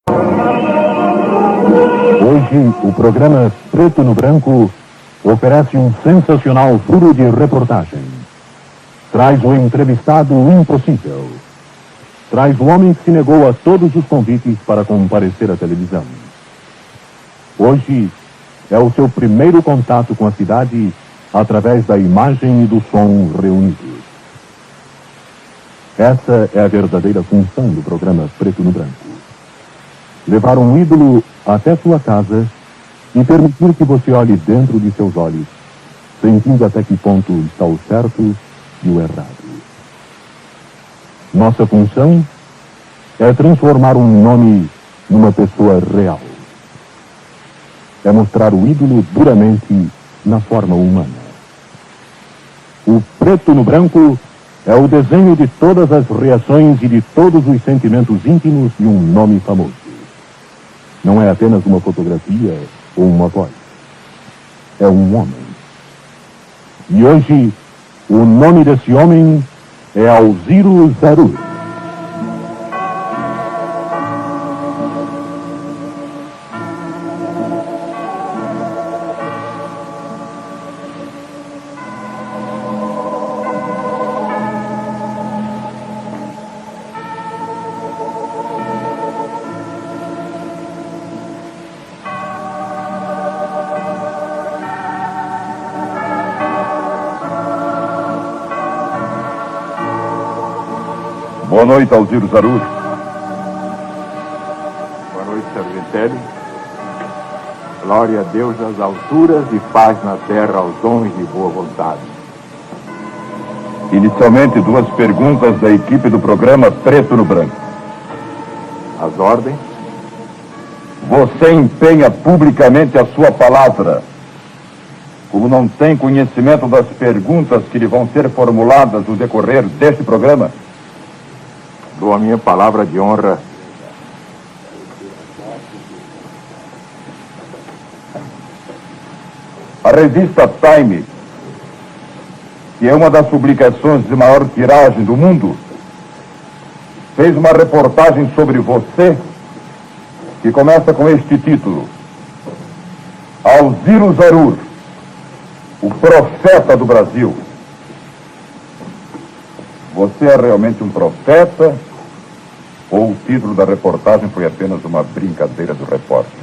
Hoje, o programa Preto no Branco oferece um sensacional furo de reportagem. Traz o entrevistado impossível. Traz o homem que se negou a todos os convites para comparecer à televisão. Hoje é o seu primeiro contato com a cidade através da imagem e do som reunidos. Essa é a verdadeira função do programa Preto no Branco. Levar um ídolo até sua casa e permitir que você olhe dentro de seus olhos, sentindo até que ponto está o certo e o errado. Nossa função é transformar um nome numa pessoa real. É mostrar o ídolo duramente na forma humana. O Preto no Branco é o desenho de todas as reações e de todos os sentimentos íntimos de um nome famoso. Não é apenas uma fotografia ou uma voz. É um homem. E hoje, o nome desse homem é Alziro Zarur. Boa noite, Alziro Zarur. Boa noite, Sargentelli. Glória a Deus nas alturas e paz na terra aos homens de boa vontade. Inicialmente, duas perguntas da equipe do programa Preto no Branco. As ordens? Você empenha publicamente a sua palavra, como não tem conhecimento das perguntas que lhe vão ser formuladas no decorrer deste programa? Dou a minha palavra de honra. A revista Time, que é uma das publicações de maior tiragem do mundo, fez uma reportagem sobre você que começa com este título: Alziro Zarur, o profeta do Brasil. Você é realmente um profeta ou o título da reportagem foi apenas uma brincadeira do repórter?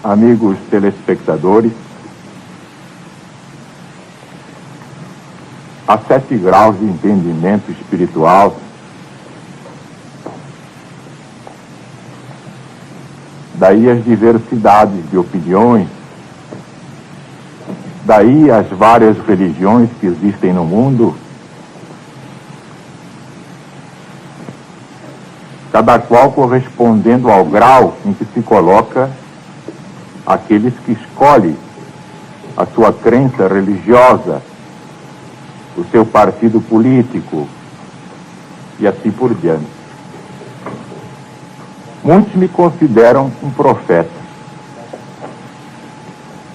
Amigos telespectadores, há 7 graus de entendimento espiritual. Daí as diversidades de opiniões, daí as várias religiões que existem no mundo, cada qual correspondendo ao grau em que se coloca aqueles que escolhem a sua crença religiosa, o seu partido político e assim por diante. Muitos me consideram um profeta.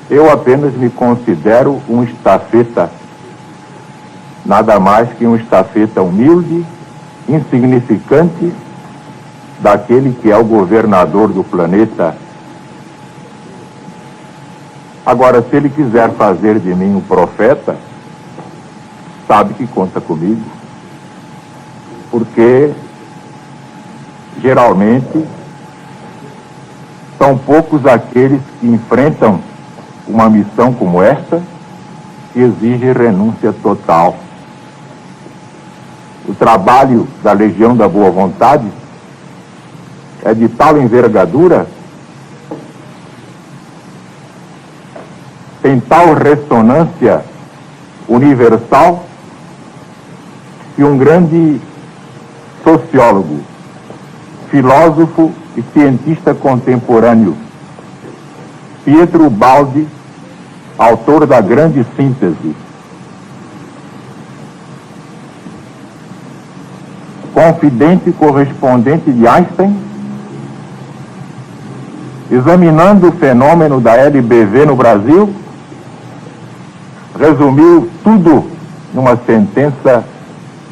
Eu apenas me considero um estafeta, nada mais que um estafeta humilde, insignificante, daquele que é o governador do planeta. Agora, se ele quiser fazer de mim um profeta, sabe que conta comigo, porque geralmente são poucos aqueles que enfrentam uma missão como esta, que exige renúncia total. O trabalho da Legião da Boa Vontade é de tal envergadura, tem tal ressonância universal, que um grande sociólogo, filósofo e cientista contemporâneo, Pietro Baldi, autor da Grande Síntese, confidente e correspondente de Einstein, examinando o fenômeno da LBV no Brasil, resumiu tudo numa sentença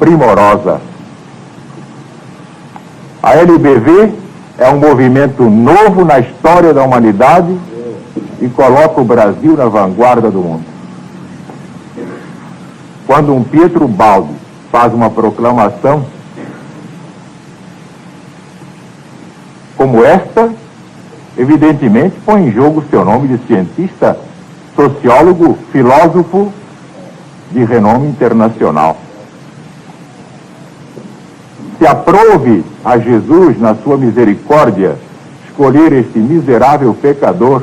primorosa. A LBV é um movimento novo na história da humanidade e coloca o Brasil na vanguarda do mundo. Quando um Pietro Baldi faz uma proclamação como esta, evidentemente põe em jogo seu nome de cientista, sociólogo, filósofo de renome internacional. Se aprove a Jesus, na sua misericórdia, escolher este miserável pecador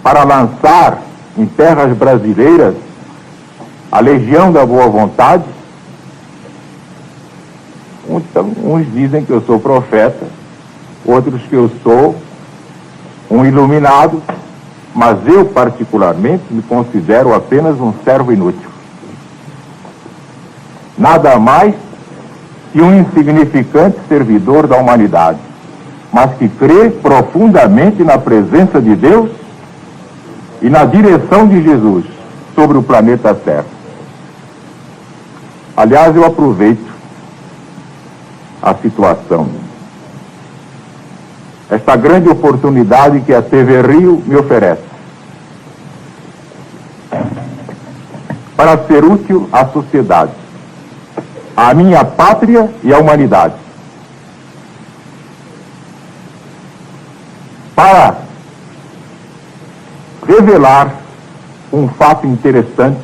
para lançar em terras brasileiras a legião da boa vontade, então, uns dizem que eu sou profeta, outros que eu sou um iluminado, mas eu particularmente me considero apenas um servo inútil. Nada mais que um insignificante servidor da humanidade, mas que crê profundamente na presença de Deus e na direção de Jesus sobre o planeta Terra. Aliás, eu aproveito a situação, esta grande oportunidade que a TV Rio me oferece para ser útil à sociedade, à minha pátria e à humanidade, para revelar um fato interessante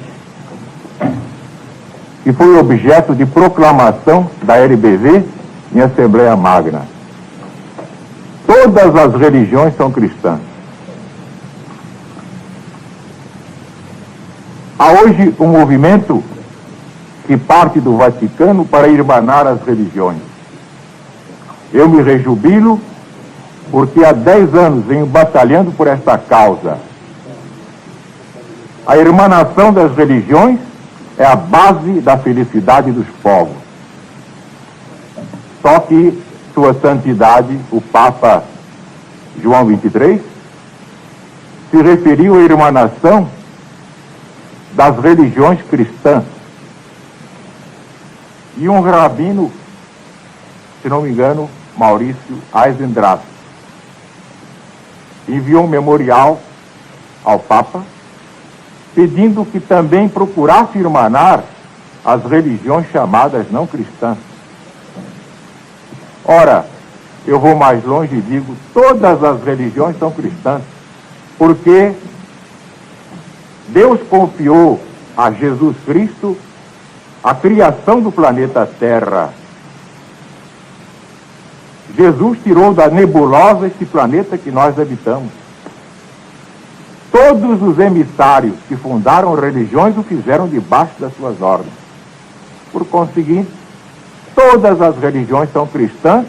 que foi objeto de proclamação da LBV em Assembleia Magna. Todas as religiões são cristãs. Há hoje um movimento que parte do Vaticano para irmanar as religiões. Eu me rejubilo porque há 10 anos venho batalhando por esta causa. A irmanação das religiões é a base da felicidade dos povos. Só que Sua Santidade, o Papa João XXIII, se referiu à irmanação das religiões cristãs. E um rabino, se não me engano, Maurício Eisendrath, enviou um memorial ao Papa, pedindo que também procurasse irmanar as religiões chamadas não cristãs. Ora, eu vou mais longe e digo, todas as religiões são cristãs, porque Deus confiou a Jesus Cristo a criação do planeta Terra. Jesus tirou da nebulosa este planeta que nós habitamos. Todos os emissários que fundaram religiões o fizeram debaixo das suas ordens. Por conseguinte, todas as religiões são cristãs,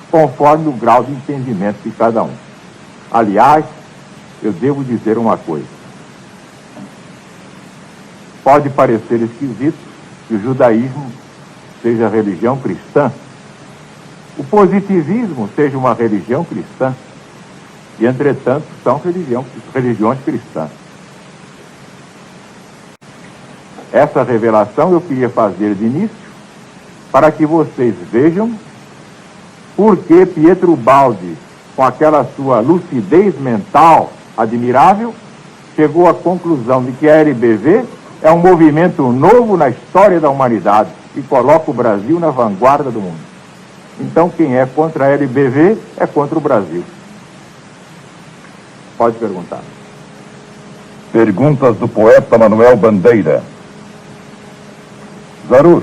conforme o grau de entendimento de cada um. Aliás, eu devo dizer uma coisa. Pode parecer esquisito que o judaísmo seja religião cristã, o positivismo seja uma religião cristã, e, entretanto, são religiões cristãs. Essa revelação eu queria fazer de início, para que vocês vejam por que Pietro Baldi, com aquela sua lucidez mental admirável, chegou à conclusão de que a LBV é um movimento novo na história da humanidade e coloca o Brasil na vanguarda do mundo. Então, quem é contra a LBV é contra o Brasil. Pode perguntar. Perguntas do poeta Manuel Bandeira. Zarur,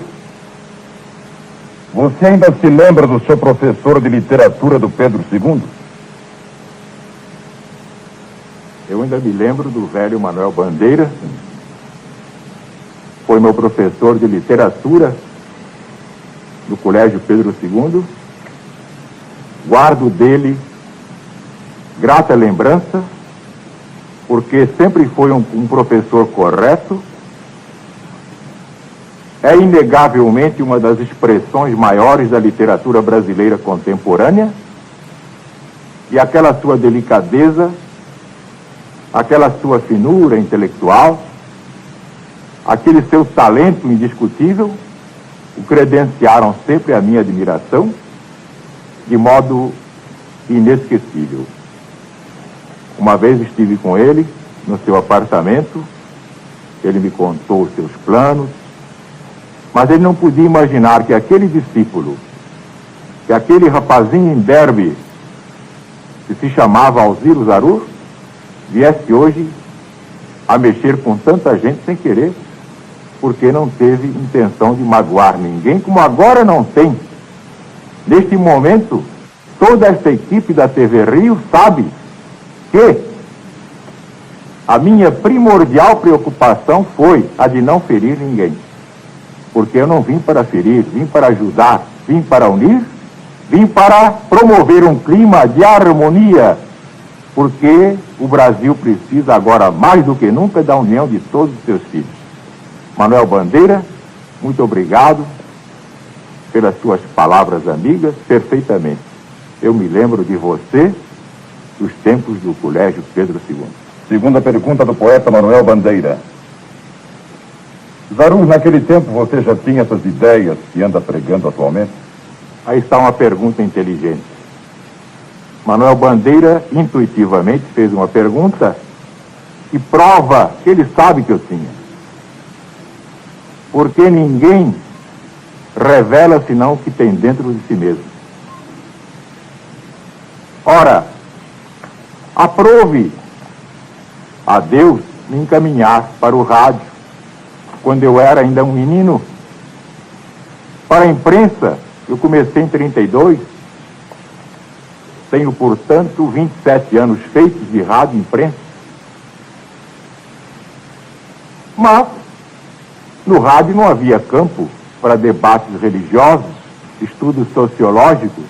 você ainda se lembra do seu professor de literatura do Pedro II? Eu ainda me lembro do velho Manuel Bandeira. Foi meu professor de literatura no Colégio Pedro II. Guardo dele grata lembrança, porque sempre foi um professor correto. É inegavelmente uma das expressões maiores da literatura brasileira contemporânea, e aquela sua delicadeza, aquela sua finura intelectual, aquele seu talento indiscutível, o credenciaram sempre a minha admiração de modo inesquecível. Uma vez estive com ele no seu apartamento, ele me contou os seus planos, mas ele não podia imaginar que aquele discípulo, que aquele rapazinho imberbe, que se chamava Alziro Zarur, viesse hoje a mexer com tanta gente sem querer, porque não teve intenção de magoar ninguém, como agora não tem. Neste momento, toda esta equipe da TV Rio sabe que a minha primordial preocupação foi a de não ferir ninguém. Porque eu não vim para ferir, vim para ajudar, vim para unir, vim para promover um clima de harmonia, porque o Brasil precisa agora mais do que nunca da união de todos os seus filhos. Manuel Bandeira, muito obrigado pelas suas palavras amigas, perfeitamente. Eu me lembro de você dos tempos do Colégio Pedro II. Segunda pergunta do poeta Manuel Bandeira. Zarur, naquele tempo você já tinha essas ideias que anda pregando atualmente? Aí está uma pergunta inteligente. Manuel Bandeira intuitivamente fez uma pergunta que prova que ele sabe que eu tinha. Porque ninguém revela senão o que tem dentro de si mesmo. Ora, aprove a Deus me encaminhar para o rádio, quando eu era ainda um menino. Para a imprensa, eu comecei em 32, tenho, portanto, 27 anos feitos de rádio e imprensa. Mas, no rádio não havia campo para debates religiosos, estudos sociológicos.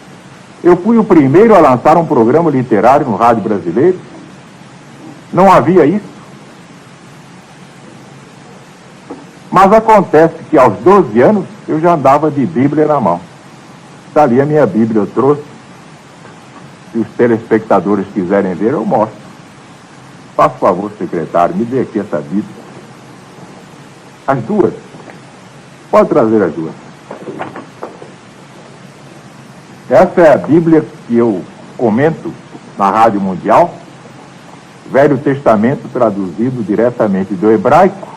Eu fui o primeiro a lançar um programa literário no rádio brasileiro. Não havia isso. Mas acontece que aos 12 anos eu já andava de Bíblia na mão. Está ali a minha Bíblia, eu trouxe. Se os telespectadores quiserem ver, eu mostro. Faça favor, secretário, me dê aqui essa Bíblia. As duas. Pode trazer as duas. Essa é a Bíblia que eu comento na Rádio Mundial. Velho Testamento traduzido diretamente do hebraico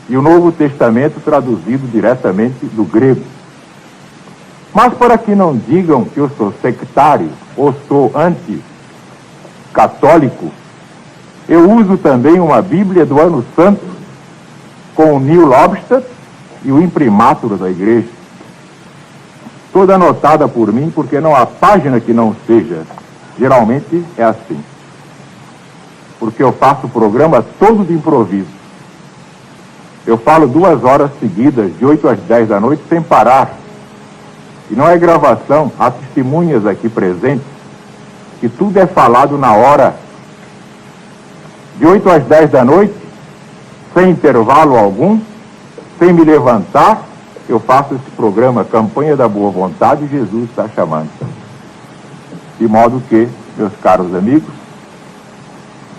e o Novo Testamento traduzido diretamente do grego. Mas para que não digam que eu sou sectário ou sou anticatólico, eu uso também uma Bíblia do Ano Santo com o Neil Lobster e o imprimátur da igreja. Toda anotada por mim, porque não há página que não seja. Geralmente é assim. Porque eu faço o programa todo de improviso. Eu falo 2 horas seguidas, de 8 às 10 da noite, sem parar. E não é gravação, há testemunhas aqui presentes, que tudo é falado na hora. De 8 às 10 da noite, sem intervalo algum, sem me levantar, eu faço esse programa, Campanha da Boa Vontade, Jesus está chamando. De modo que, meus caros amigos,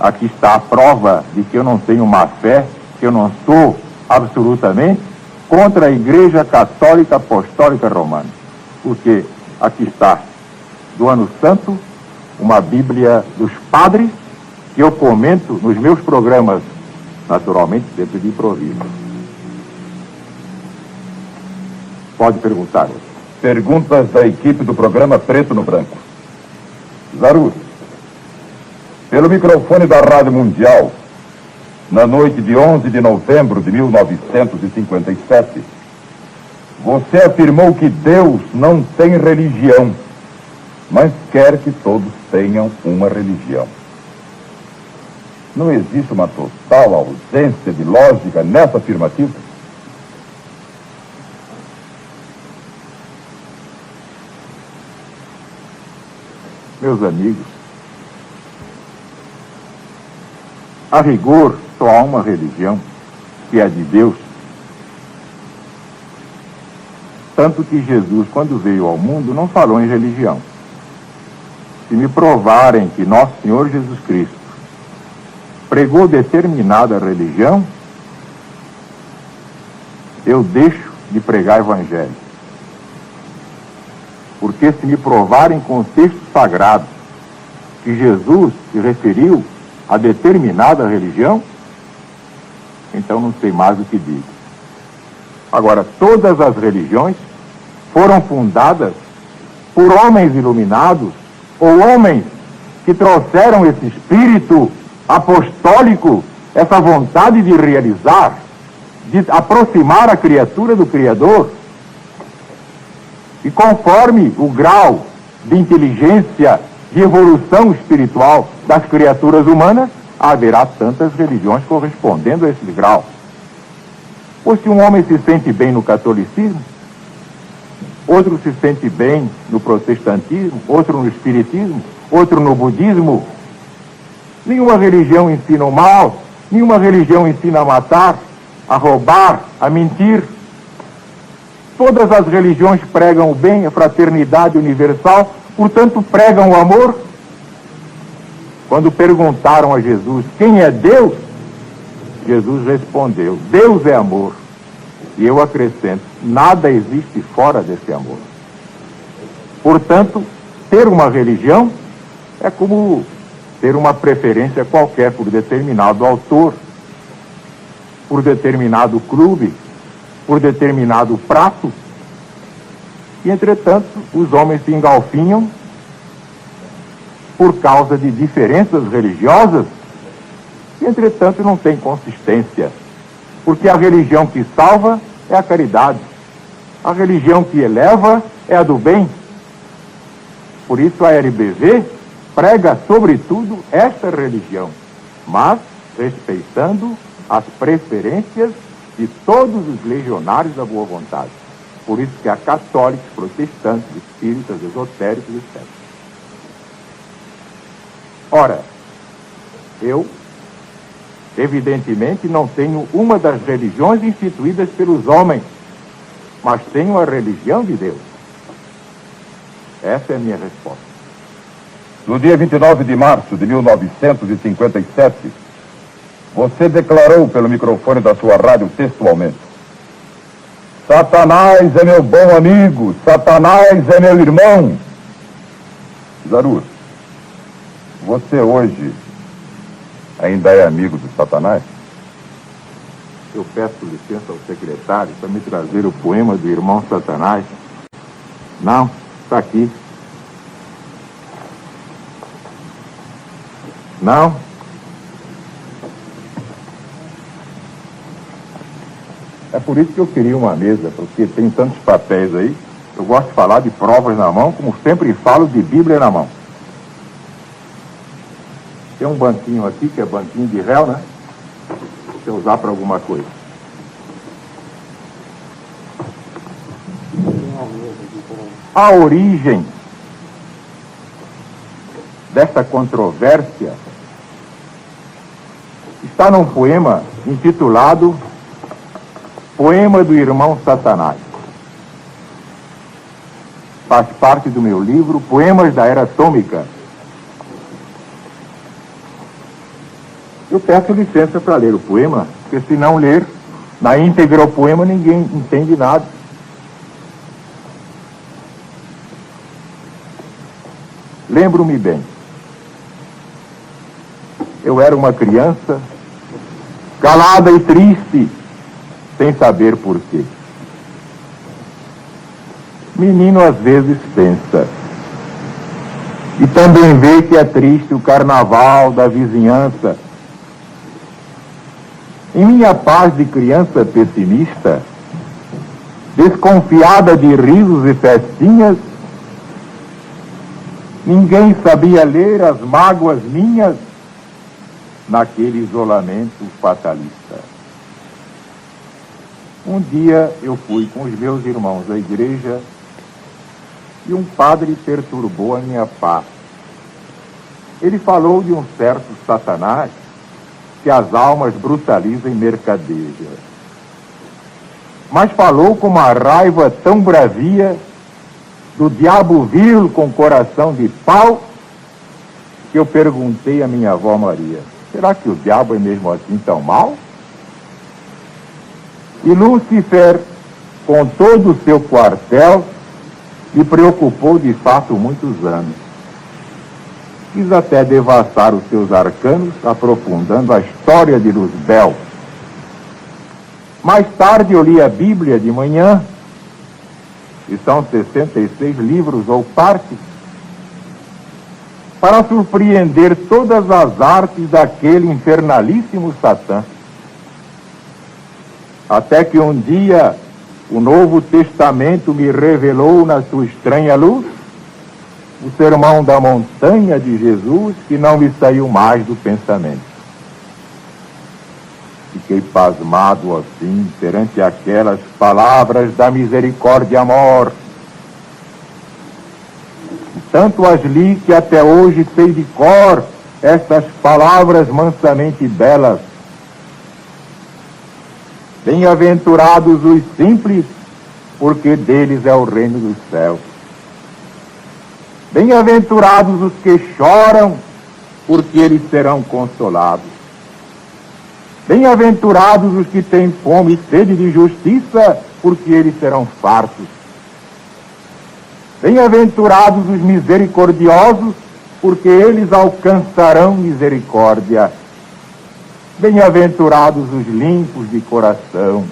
aqui está a prova de que eu não tenho má fé, que eu não sou absolutamente contra a Igreja Católica Apostólica Romana. Porque aqui está, do Ano Santo, uma Bíblia dos padres, que eu comento nos meus programas, naturalmente dentro de improviso. Pode perguntar. Perguntas da equipe do programa Preto no Branco. Zarur, pelo microfone da Rádio Mundial, na noite de 11 de novembro de 1957, você afirmou que Deus não tem religião, mas quer que todos tenham uma religião. Não existe uma total ausência de lógica nessa afirmativa? Meus amigos, a rigor, só há uma religião, que é a de Deus. Tanto que Jesus, quando veio ao mundo, não falou em religião. Se me provarem que Nosso Senhor Jesus Cristo pregou determinada religião, eu deixo de pregar evangelho. Porque se me provarem com textos sagrados que Jesus se referiu a determinada religião, então não sei mais o que digo. Agora, todas as religiões foram fundadas por homens iluminados ou homens que trouxeram esse espírito apostólico, essa vontade de realizar, de aproximar a criatura do Criador. E conforme o grau de inteligência, de evolução espiritual das criaturas humanas, haverá tantas religiões correspondendo a esse grau. Pois se um homem se sente bem no catolicismo, outro se sente bem no protestantismo, outro no espiritismo, outro no budismo, nenhuma religião ensina o mal, nenhuma religião ensina a matar, a roubar, a mentir. Todas as religiões pregam o bem, a fraternidade universal, portanto pregam o amor. Quando perguntaram a Jesus quem é Deus, Jesus respondeu: Deus é amor. E eu acrescento: nada existe fora desse amor. Portanto, ter uma religião é como ter uma preferência qualquer por determinado autor, por determinado clube, por determinado prato. E, entretanto, os homens se engalfinham por causa de diferenças religiosas e, entretanto, não tem consistência. Porque a religião que salva é a caridade. A religião que eleva é a do bem. Por isso a LBV prega, sobretudo, esta religião, mas respeitando as preferências de todos os legionários da boa vontade. Por isso que há católicos, protestantes, espíritas, esotéricos, etc. Ora, eu, evidentemente, não tenho uma das religiões instituídas pelos homens, mas tenho a religião de Deus. Essa é a minha resposta. No dia 29 de março de 1957, você declarou pelo microfone da sua rádio textualmente: Satanás é meu bom amigo, Satanás é meu irmão. Zarur, você hoje ainda é amigo do Satanás? Eu peço licença ao secretário para me trazer o poema do irmão Satanás. Não, está aqui. Não. É por isso que eu queria uma mesa, porque tem tantos papéis aí. Eu gosto de falar de provas na mão, como sempre falo de Bíblia na mão. Tem um banquinho aqui, que é banquinho de réu, né? Deixa eu usar para alguma coisa. A origem desta controvérsia está num poema intitulado Poema do Irmão Satanás. Faz parte do meu livro Poemas da Era Atômica. Eu peço licença para ler o poema, porque se não ler na íntegra o poema, ninguém entende nada. Lembro-me bem. Eu era uma criança, calada e triste, sem saber porquê. Menino às vezes pensa, e também vê que é triste o carnaval da vizinhança. Em minha paz de criança pessimista, desconfiada de risos e festinhas, ninguém sabia ler as mágoas minhas naquele isolamento fatalista. Um dia eu fui com os meus irmãos à igreja e um padre perturbou a minha paz. Ele falou de um certo Satanás que as almas brutaliza e mercadeja. Mas falou com uma raiva tão bravia do diabo vil com coração de pau que eu perguntei à minha avó Maria: será que o diabo é mesmo assim tão mau? E Lúcifer, com todo o seu quartel, me preocupou de fato muitos anos. Quis até devassar os seus arcanos, aprofundando a história de Luzbel. Mais tarde eu li a Bíblia de manhã, que são 66 livros ou partes, para surpreender todas as artes daquele infernalíssimo Satã. Até que um dia o Novo Testamento me revelou na sua estranha luz o sermão da montanha de Jesus, que não me saiu mais do pensamento. Fiquei pasmado assim perante aquelas palavras da misericórdia e amor. E tanto as li que até hoje sei de cor estas palavras mansamente belas. Bem-aventurados os simples, porque deles é o reino dos céus. Bem-aventurados os que choram, porque eles serão consolados. Bem-aventurados os que têm fome e sede de justiça, porque eles serão fartos. Bem-aventurados os misericordiosos, porque eles alcançarão misericórdia. Bem-aventurados os limpos de coração,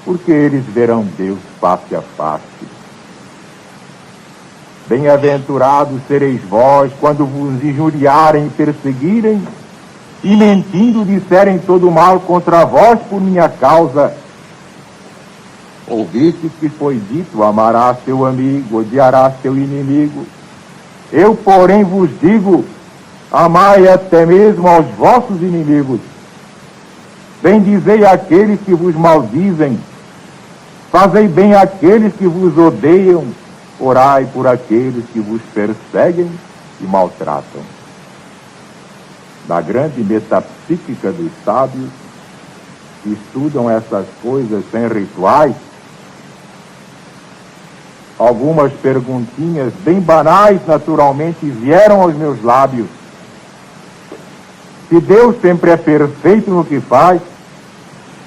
porque eles verão Deus face a face. Bem-aventurados sereis vós, quando vos injuriarem e perseguirem, e mentindo disserem todo mal contra vós por minha causa. Ouvistes que foi dito: amarás teu amigo, odiarás teu inimigo. Eu, porém, vos digo: amai até mesmo aos vossos inimigos. Bendizei aqueles que vos maldizem. Fazei bem àqueles que vos odeiam. Orai por aqueles que vos perseguem e maltratam. Na grande metapsíquica dos sábios, que estudam essas coisas sem rituais, algumas perguntinhas bem banais, naturalmente, vieram aos meus lábios. Se Deus sempre é perfeito no que faz,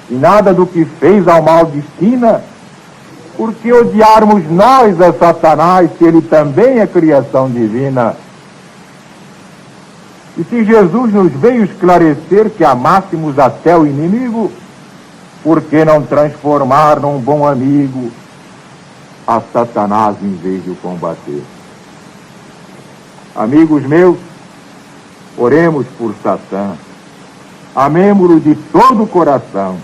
e nada do que fez ao mal destina, por que odiarmos nós a Satanás, se ele também é criação divina? E se Jesus nos veio esclarecer que amássemos até o inimigo, por que não transformar num bom amigo a Satanás em vez de o combater? Amigos meus, oremos por Satã, amemo-lo de todo o coração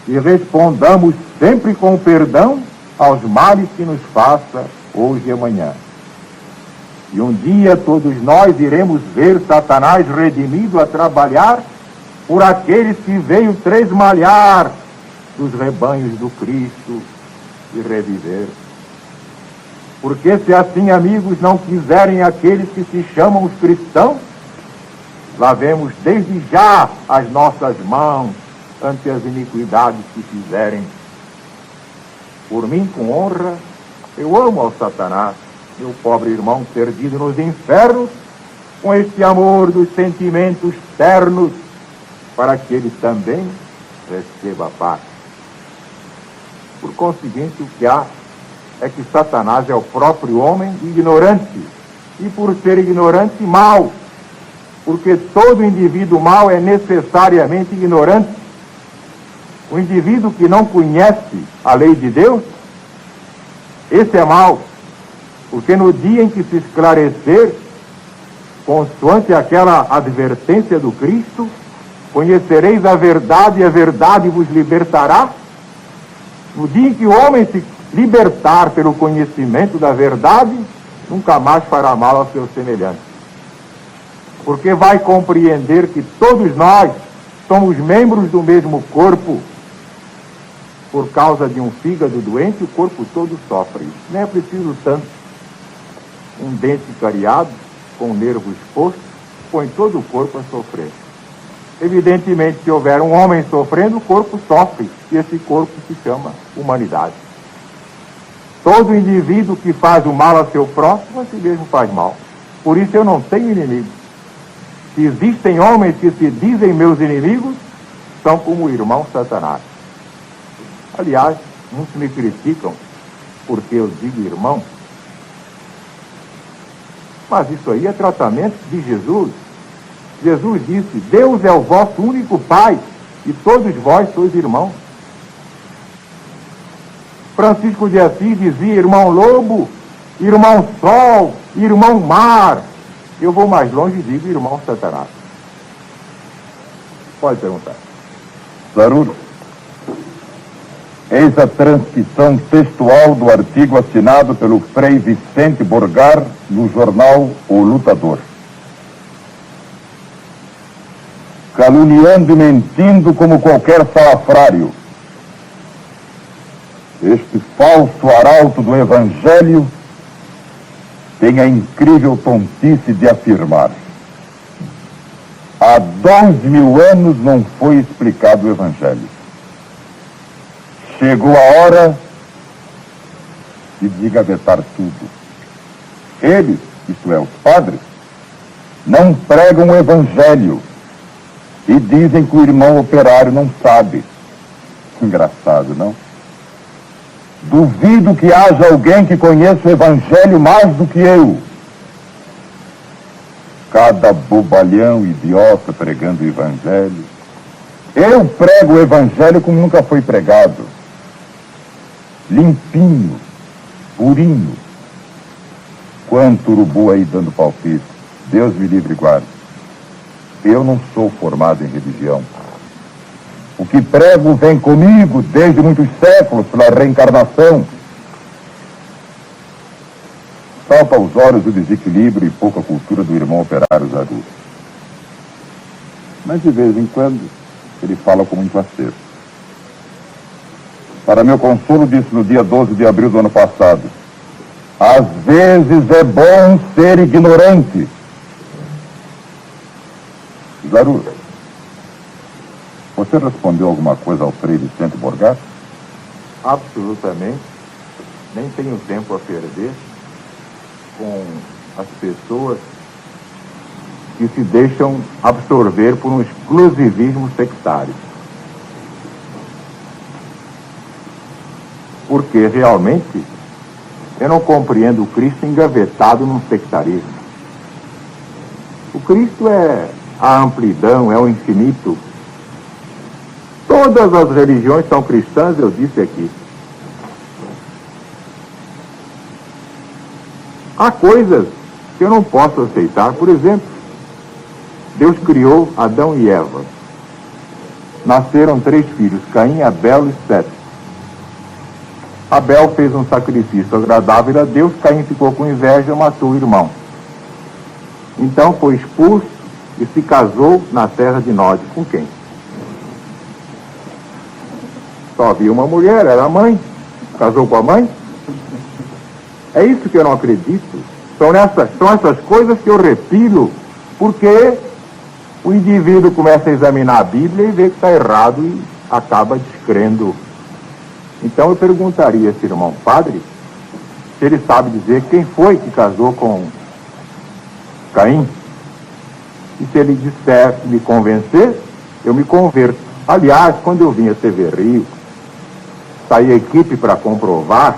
e respondamos sempre com perdão aos males que nos faça hoje e amanhã. E um dia todos nós iremos ver Satanás redimido a trabalhar por aqueles que veio tresmalhar dos rebanhos do Cristo e reviver. Porque se assim, amigos, não quiserem aqueles que se chamam os cristãos, lavemos desde já as nossas mãos ante as iniquidades que fizerem. Por mim, com honra, eu amo ao Satanás, meu pobre irmão perdido nos infernos, com este amor dos sentimentos ternos, para que ele também receba a paz. Por conseguinte, o que há é que Satanás é o próprio homem ignorante, e por ser ignorante, mau, porque todo indivíduo mau é necessariamente ignorante. O indivíduo que não conhece a lei de Deus, esse é mau, porque no dia em que se esclarecer, consoante aquela advertência do Cristo, conhecereis a verdade e a verdade vos libertará. No dia em que o homem se libertar pelo conhecimento da verdade, nunca mais fará mal ao seu semelhante. Porque vai compreender que todos nós somos membros do mesmo corpo. Por causa de um fígado doente, o corpo todo sofre. Nem é preciso tanto. Um dente cariado, com o nervo exposto, põe todo o corpo a sofrer. Evidentemente, se houver um homem sofrendo, o corpo sofre. E esse corpo se chama humanidade. Todo indivíduo que faz o mal a seu próximo, a si mesmo faz mal. Por isso eu não tenho inimigo. Se existem homens que se dizem meus inimigos, são como o irmão Satanás. Aliás, muitos me criticam porque eu digo irmão. Mas isso aí é tratamento de Jesus. Jesus disse: Deus é o vosso único Pai e todos vós sois irmãos. Francisco de Assis dizia: irmão lobo, irmão sol, irmão mar. Eu vou mais longe e digo: irmão Satanás. Pode perguntar. Zaruro, eis a transcrição textual do artigo assinado pelo Frei Vicente Borgar no jornal O Lutador. Caluniando e mentindo como qualquer salafrário, este falso arauto do Evangelho tem a incrível tontice de afirmar: há 2000 anos não foi explicado o Evangelho. Chegou a hora de desgavetar tudo. Eles, isto é, os padres, não pregam o Evangelho e dizem que o irmão operário não sabe. Engraçado, não? Duvido que haja alguém que conheça o Evangelho mais do que eu. Cada bobalhão idiota pregando o Evangelho. Eu prego o Evangelho como nunca foi pregado. Limpinho, purinho. Quanto urubu aí dando palpite. Deus me livre e guarde. Eu não sou formado em religião. O que prego vem comigo desde muitos séculos pela reencarnação. Salta aos olhos o desequilíbrio e pouca cultura do irmão operário Zaruro. Mas de vez em quando ele fala com muito acerto. Para meu consolo, disse no dia 12 de abril do ano passado: às vezes é bom ser ignorante. Zaruro, você respondeu alguma coisa ao Frei Vicente Borgar? Absolutamente. Nem tenho tempo a perder com as pessoas que se deixam absorver por um exclusivismo sectário. Porque realmente eu não compreendo o Cristo engavetado num sectarismo. O Cristo é a amplidão, é o infinito. Todas as religiões são cristãs, eu disse aqui. Há coisas que eu não posso aceitar. Por exemplo, Deus criou Adão e Eva. Nasceram 3 filhos, Caim, Abel e Sete. Abel fez um sacrifício agradável a Deus, Caim ficou com inveja e matou o irmão. Então foi expulso e se casou na terra de Nod. Com quem? Só havia uma mulher, era a mãe. Casou com a mãe? É isso que eu não acredito. São essas coisas que eu repilo, porque o indivíduo começa a examinar a Bíblia e vê que está errado e acaba descrendo. Então eu perguntaria a esse irmão padre se ele sabe dizer quem foi que casou com Caim. E se ele disser, me convencer, eu me converto. Aliás, quando eu vim a TV Rio, saí a equipe para comprovar,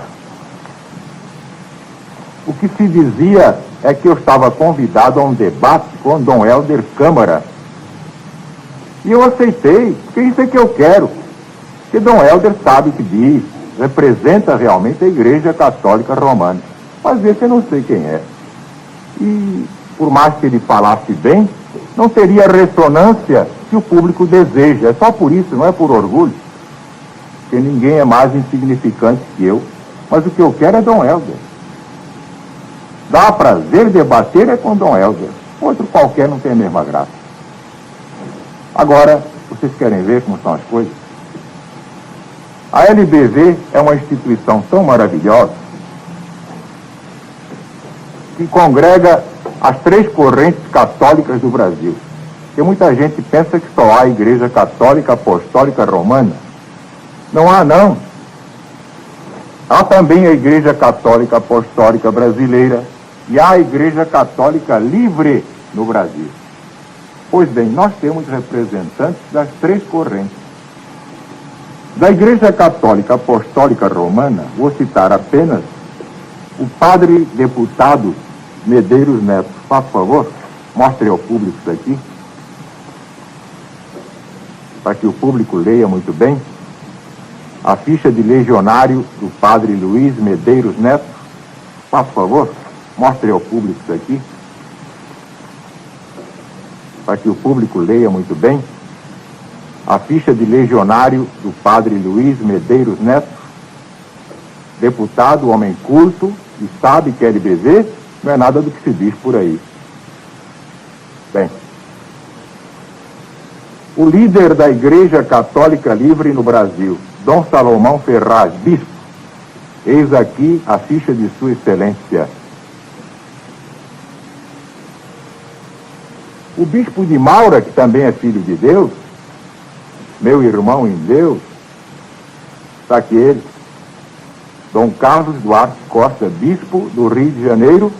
o que se dizia é que eu estava convidado a um debate com Dom Helder Câmara. E eu aceitei, porque isso é que eu quero. Porque Dom Helder sabe o que diz, representa realmente a Igreja Católica Romana. Mas esse eu não sei quem é. E, por mais que ele falasse bem, não teria a ressonância que o público deseja. É só por isso, não é por orgulho. Porque ninguém é mais insignificante que eu. Mas o que eu quero é Dom Helder. Dá prazer debater é com Dom Helder. Outro qualquer não tem a mesma graça. Agora, vocês querem ver como são as coisas? A LBV é uma instituição tão maravilhosa que congrega as 3 correntes católicas do Brasil. Porque muita gente pensa que só há a Igreja Católica Apostólica Romana. Não há, não. Há também a Igreja Católica Apostólica Brasileira e há a Igreja Católica Livre no Brasil. Pois bem, nós temos representantes das 3 correntes. Da Igreja Católica Apostólica Romana, vou citar apenas o padre deputado Medeiros Neto. Por favor, mostre ao público isso aqui, para que o público leia muito bem. A ficha de legionário do padre Luiz Medeiros Neto. Por favor, mostre ao público isso aqui, para que o público leia muito bem. A ficha de legionário do padre Luiz Medeiros Neto, deputado, homem culto, e sabe que LBV não é nada do que se diz por aí. Bem, o líder da Igreja Católica Livre no Brasil, Dom Salomão Ferraz, bispo, eis aqui a ficha de Sua Excelência. O bispo de Maura, que também é filho de Deus, meu irmão em Deus, está aqui ele, Dom Carlos Duarte Costa, bispo do Rio de Janeiro,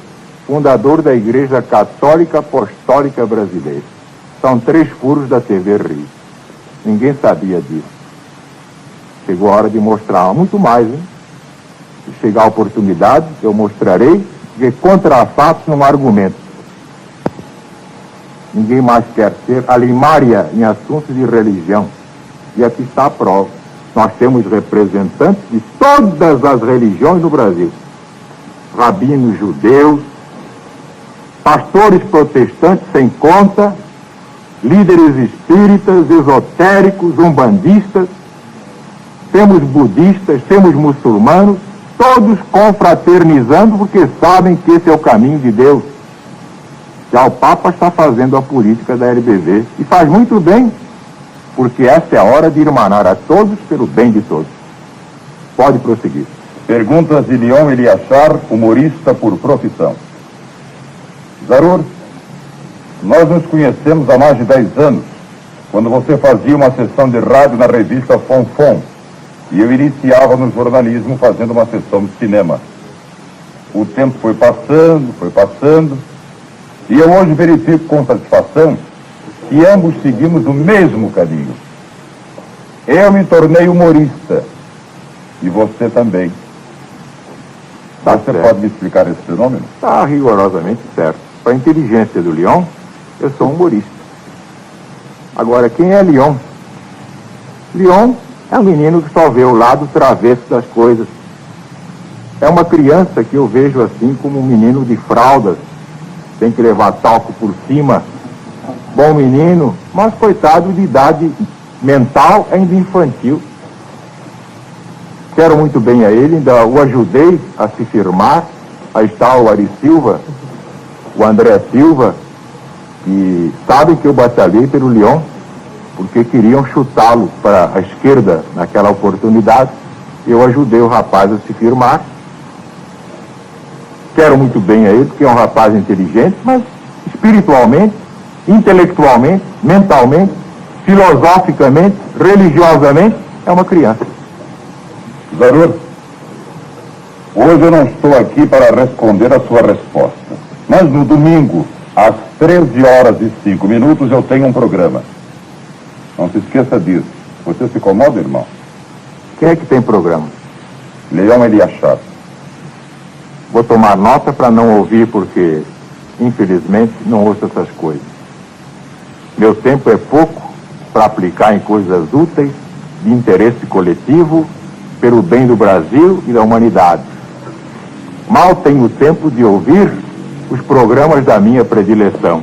fundador da Igreja Católica Apostólica Brasileira. São 3 furos da TV Rio. Ninguém sabia disso. Chegou a hora de mostrar muito mais, hein? Se chegar a oportunidade, eu mostrarei, porque contra fatos não há argumento. Ninguém mais quer ser alimária em assuntos de religião. E aqui está a prova. Nós temos representantes de todas as religiões no Brasil. Rabinos judeus, pastores protestantes sem conta, líderes espíritas, esotéricos, umbandistas, temos budistas, temos muçulmanos, todos confraternizando porque sabem que esse é o caminho de Deus. Já o Papa está fazendo a política da LBV e faz muito bem, porque essa é a hora de irmanar a todos pelo bem de todos. Pode prosseguir. Perguntas de Leon Eliachar, humorista por profissão. Zarur, nós nos conhecemos há mais de 10 anos, quando você fazia uma sessão de rádio na revista Fonfon, e eu iniciava no jornalismo fazendo uma sessão de cinema. O tempo foi passando, e eu hoje verifico com satisfação que ambos seguimos o mesmo caminho. Eu me tornei humorista, e você também. Você pode me explicar esse fenômeno? Está rigorosamente certo. Para a inteligência do Leon, eu sou humorista. Agora, quem é Leon? Leon é um menino que só vê o lado travesso das coisas. É uma criança que eu vejo assim como um menino de fraldas, tem que levar talco por cima. Bom menino, mas coitado de idade mental ainda infantil. Quero muito bem a ele, ainda o ajudei a se firmar. Aí está o Ari Silva, o André Silva, que sabem que eu batalhei pelo Leon, porque queriam chutá-lo para a esquerda naquela oportunidade. Eu ajudei o rapaz a se firmar. Quero muito bem a ele, porque é um rapaz inteligente, mas espiritualmente, intelectualmente, mentalmente, filosoficamente, religiosamente, é uma criança. Zarur, hoje eu não estou aqui para responder a sua resposta, mas no domingo, às 13h05, eu tenho um programa. Não se esqueça disso. Você se incomoda, irmão? Quem é que tem programa? Leon Eliachar. Vou tomar nota para não ouvir, porque, infelizmente, não ouço essas coisas. Meu tempo é pouco para aplicar em coisas úteis, de interesse coletivo, pelo bem do Brasil e da humanidade. Mal tenho tempo de ouvir os programas da minha predileção.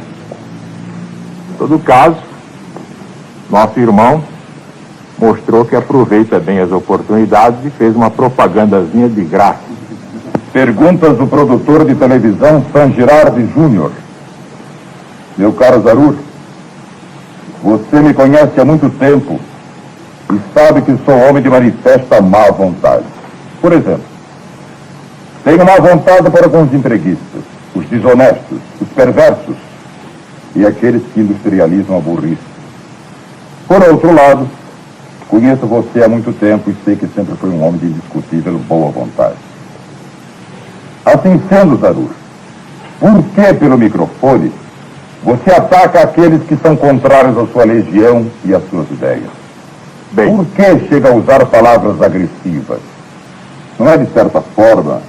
Em todo caso, nosso irmão mostrou que aproveita bem as oportunidades e fez uma propagandazinha de graça. Perguntas do produtor de televisão San Girardi Júnior. Meu caro Zarur, você me conhece há muito tempo e sabe que sou homem de manifesta má vontade. Por exemplo, tenho má vontade para com os entreguistas, os desonestos, os perversos e aqueles que industrializam a burrice. Por outro lado, conheço você há muito tempo e sei que sempre foi um homem de indiscutível boa vontade. Assim sendo, Zarur, por que pelo microfone você ataca aqueles que são contrários à sua legião e às suas ideias? Bem, Por que chega a usar palavras agressivas? Não é, de certa forma,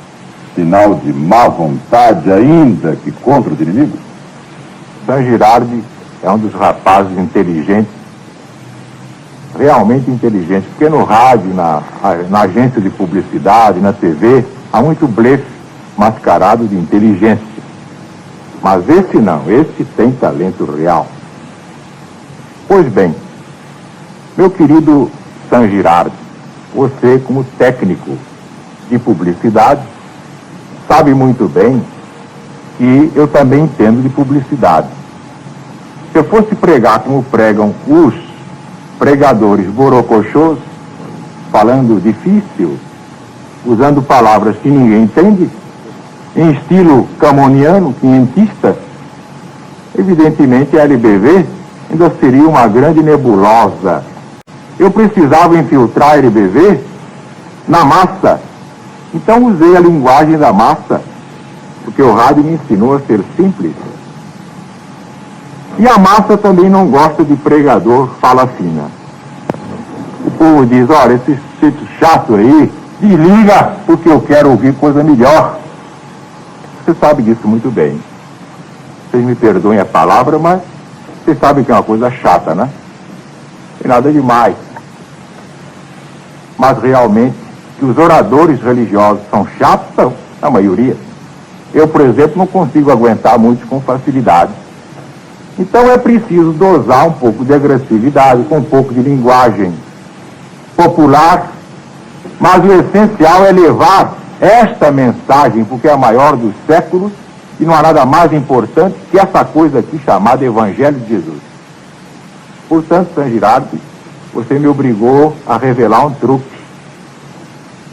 sinal de má vontade ainda que contra os inimigos? San Girardi é um dos rapazes inteligentes, realmente inteligentes, porque no rádio, na agência de publicidade, na TV, há muito blefe mascarado de inteligência. Mas esse não, esse tem talento real. Pois bem, meu querido San Girardi, você, como técnico de publicidade, sabe muito bem que eu também entendo de publicidade. Se eu fosse pregar como pregam os pregadores borocochôs, falando difícil, usando palavras que ninguém entende, em estilo camoniano, quinhentista, evidentemente a LBV ainda seria uma grande nebulosa. Eu precisava infiltrar a LBV na massa, então usei a linguagem da massa, porque o rádio me ensinou a ser simples. E a massa também não gosta de pregador fala fina. O povo diz, olha, esse chato aí, desliga, porque eu quero ouvir coisa melhor. Você sabe disso muito bem. Vocês me perdoem a palavra, mas vocês sabem que é uma coisa chata, né? Não tem nada demais. Mas realmente, que os oradores religiosos são chatos, são, a maioria. Eu, por exemplo, não consigo aguentar muito com facilidade. Então é preciso dosar um pouco de agressividade, com um pouco de linguagem popular, mas o essencial é levar esta mensagem, porque é a maior dos séculos, e não há nada mais importante que essa coisa aqui chamada Evangelho de Jesus. Portanto, San Girardi, você me obrigou a revelar um truque,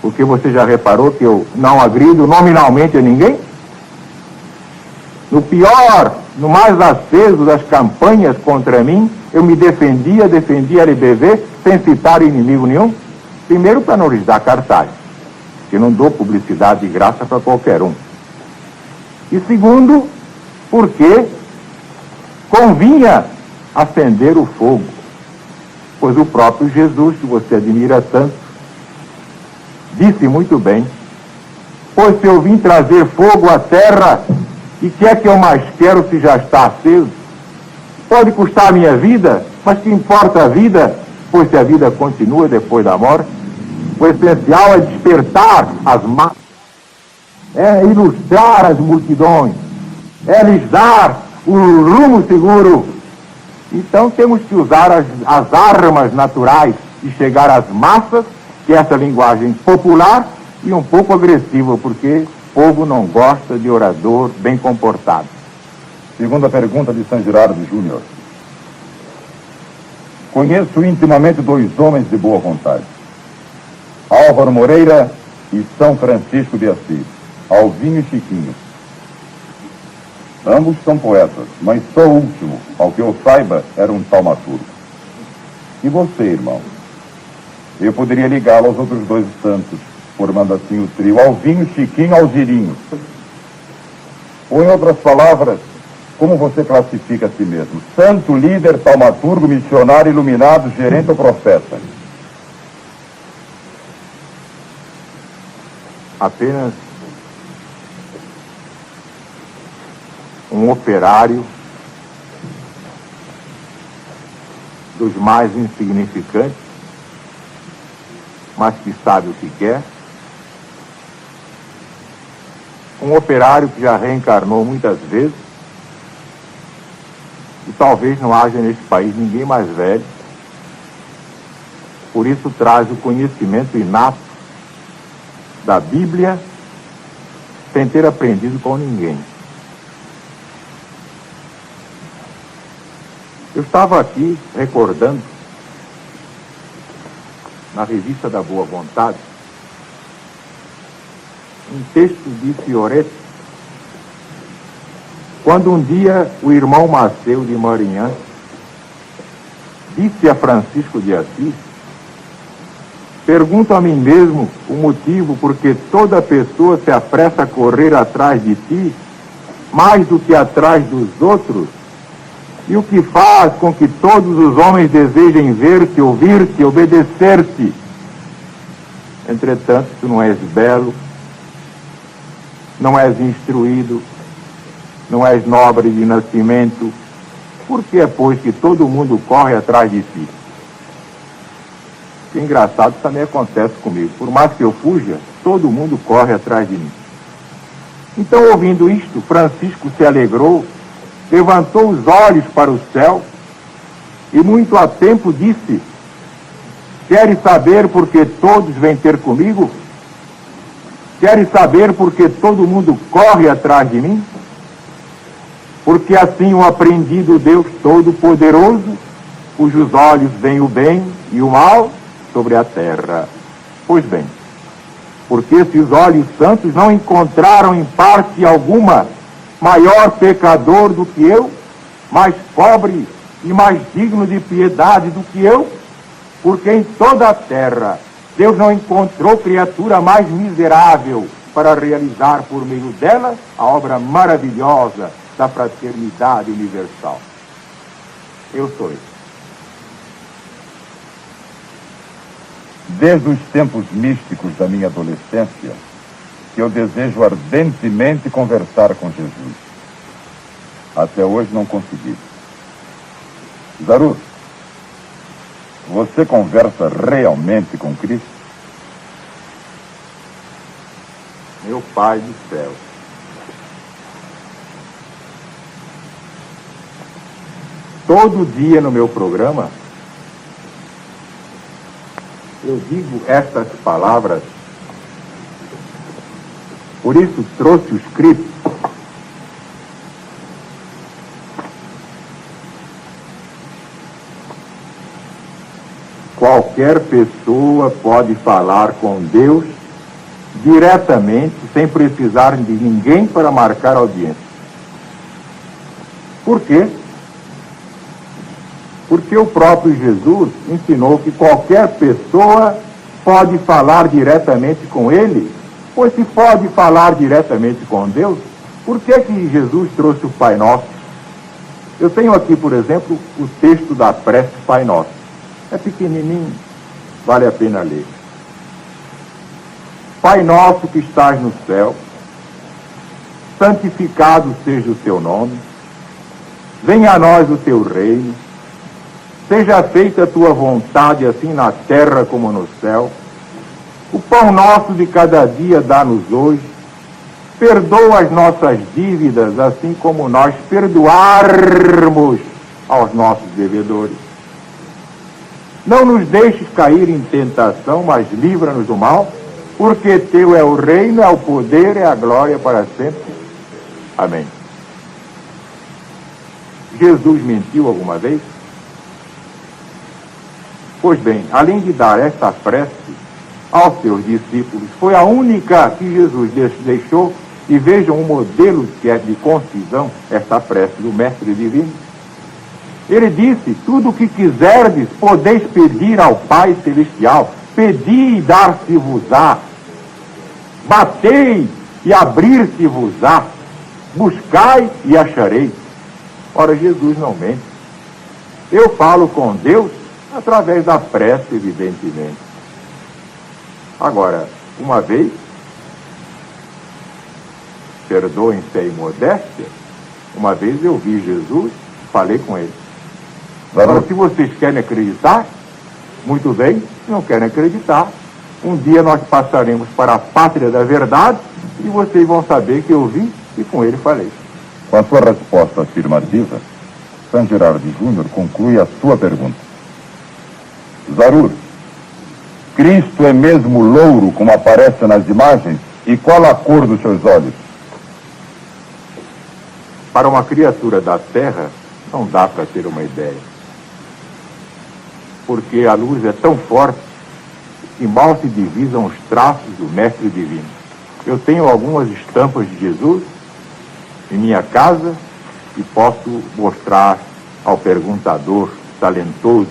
porque você já reparou que eu não agrido nominalmente a ninguém? No pior, no mais aceso das campanhas contra mim, eu me defendia a LBV sem citar inimigo nenhum. Primeiro, para não lhes dar cartaz, que não dou publicidade de graça para qualquer um. E segundo, porque convinha acender o fogo, pois o próprio Jesus, que você admira tanto, disse muito bem, pois se eu vim trazer fogo à terra, e que é que eu mais quero se já está aceso? Pode custar a minha vida, mas que importa a vida, pois se a vida continua depois da morte, o essencial é despertar as massas, é ilustrar as multidões, é lhes dar o rumo seguro. Então temos que usar as armas naturais e chegar às massas, que é essa linguagem popular e um pouco agressiva, porque o povo não gosta de orador bem comportado. Segunda pergunta de San Girardi Júnior. Conheço intimamente dois homens de boa vontade, Álvaro Moreira e São Francisco de Assis, Alvinho e Chiquinho. Ambos são poetas, mas só o último, ao que eu saiba, era um taumaturgo. E você, irmão? Eu poderia ligá-lo aos outros dois santos, formando assim o trio Alvinho, Chiquinho, Algirinho. Ou, em outras palavras, como você classifica a si mesmo? Santo, líder, taumaturgo, missionário, iluminado, gerente ou profeta? Apenas um operário dos mais insignificantes, mas que sabe o que quer. Um operário que já reencarnou muitas vezes, e talvez não haja nesse país ninguém mais velho, por isso traz o conhecimento inato da Bíblia sem ter aprendido com ninguém. Eu estava aqui recordando, na revista da Boa Vontade, um texto de Fioretti, quando um dia o irmão Maceu de Marinhã disse a Francisco de Assis: pergunto a mim mesmo o motivo por que toda pessoa se apressa a correr atrás de ti mais do que atrás dos outros, e o que faz com que todos os homens desejem ver-te, ouvir-te, obedecer-te. Entretanto, tu não és belo, não és instruído, não és nobre de nascimento. Por que é, pois, que todo mundo corre atrás de ti? Que engraçado, isso também acontece comigo. Por mais que eu fuja, todo mundo corre atrás de mim. Então, ouvindo isto, Francisco se alegrou, levantou os olhos para o céu e muito a tempo disse: queres saber por que todos vêm ter comigo? Queres saber por que todo mundo corre atrás de mim? Porque assim o aprendi do Deus Todo-Poderoso, cujos olhos veem o bem e o mal sobre a terra. Pois bem, porque esses olhos santos não encontraram em parte alguma maior pecador do que eu, mais pobre e mais digno de piedade do que eu, porque em toda a terra Deus não encontrou criatura mais miserável para realizar por meio dela a obra maravilhosa da fraternidade universal. Eu sou ele. Desde os tempos místicos da minha adolescência, que eu desejo ardentemente conversar com Jesus. Até hoje não consegui. Zaru, você conversa realmente com Cristo? Meu Pai do céu, todo dia no meu programa, eu digo estas palavras, por isso trouxe o script. Qualquer pessoa pode falar com Deus diretamente, sem precisar de ninguém para marcar audiência. Por quê? Porque o próprio Jesus ensinou que qualquer pessoa pode falar diretamente com Ele. Pois se pode falar diretamente com Deus, por que Jesus trouxe o Pai Nosso? Eu tenho aqui, por exemplo, o texto da prece Pai Nosso. É pequenininho, vale a pena ler. Pai nosso que estás no céu, santificado seja o teu nome, venha a nós o teu reino, seja feita a tua vontade, assim na terra como no céu. O pão nosso de cada dia dá-nos hoje, perdoa as nossas dívidas, assim como nós perdoarmos aos nossos devedores. Não nos deixes cair em tentação, mas livra-nos do mal, porque teu é o reino, é o poder, é a glória para sempre. Amém. Jesus mentiu alguma vez? Pois bem, além de dar esta prece aos seus discípulos, foi a única que Jesus deixou, e vejam um modelo que é de concisão, esta prece do Mestre Divino. Ele disse: tudo o que quiserdes, podeis pedir ao Pai Celestial. Pedi e dar-se-vos-á. Batei e abrir-se-vos-á. Buscai e achareis. Ora, Jesus não mente. Eu falo com Deus através da prece, evidentemente. Agora, uma vez, perdoem-se a imodéstia, uma vez eu vi Jesus, falei com ele. Agora, se vocês querem acreditar, muito bem. Se não querem acreditar, um dia nós passaremos para a pátria da verdade e vocês vão saber que eu vi e com ele falei. Com a sua resposta afirmativa, San Gerardo Júnior conclui a sua pergunta. Zarur, Cristo é mesmo louro como aparece nas imagens? E qual a cor dos seus olhos? Para uma criatura da terra, não dá para ter uma ideia. Porque a luz é tão forte que mal se divisam os traços do Mestre Divino. Eu tenho algumas estampas de Jesus em minha casa e posso mostrar ao perguntador talentoso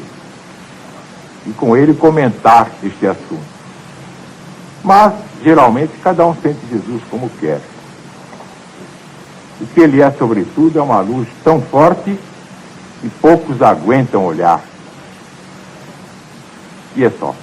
e com ele comentar este assunto. Mas, geralmente, cada um sente Jesus como quer. O que ele é, sobretudo, é uma luz tão forte e poucos aguentam olhar. E é só.